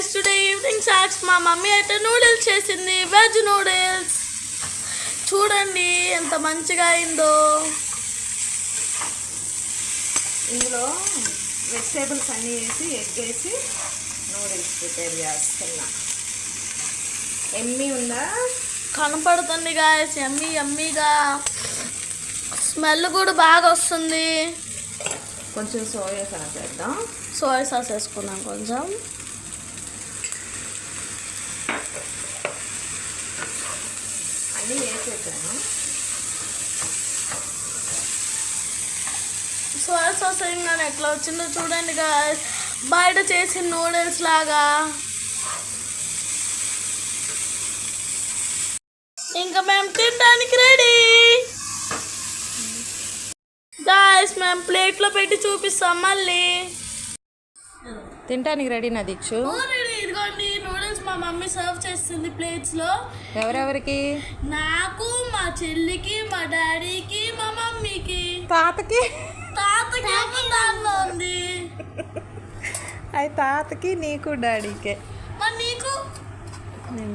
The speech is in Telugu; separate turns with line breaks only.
guys, today evening snacks మా మమ్మీ అయితే నూడిల్స్ చేసింది, వెజ్ నూడిల్స్. చూడండి ఎంత మంచిగా అయిందో.
ఇందులో వెజిటేబుల్స్ అన్నీ వేసి ఎగ్ వేసి నూడిల్స్ ప్రిపేర్ చేస్తున్నా. ఎమ్మీ ఉందా?
కనపడుతుంది గాయస్, యమ్మీ యమ్మీగా. స్మెల్ కూడా బాగా వస్తుంది.
కొంచెం సోయా సాస్ వేద్దాం.
సోయా సాస్ వేసుకున్నాం కొంచెం.
అన్నీ వేసేసాను.
సోయా సాస్ వేయగానే ఎట్లా వచ్చిందో చూడండి గాయస్, బయట చేసిన నూడిల్స్ లాగా. ఇంకా మేము తినడానికి రెడీ గాయస్. మేము ప్లేట్లో పెట్టి చూపిస్తాం మళ్ళీ.
తినడానికి రెడీ నా దీక్షు.
ఇదిగోండి నూడిల్స్ మా మమ్మీ సర్వ్ చేస్తుంది ప్లేట్స్ లో.
ఎవరెవరికి?
నాకు, మా చెల్లికి, మా డాడీకి, మా మమ్మీకి.
తాతకి
దానిలో ఉంది.
అది తాతకి, నీకు, డాడీకే.
మరి నీకు?
నేను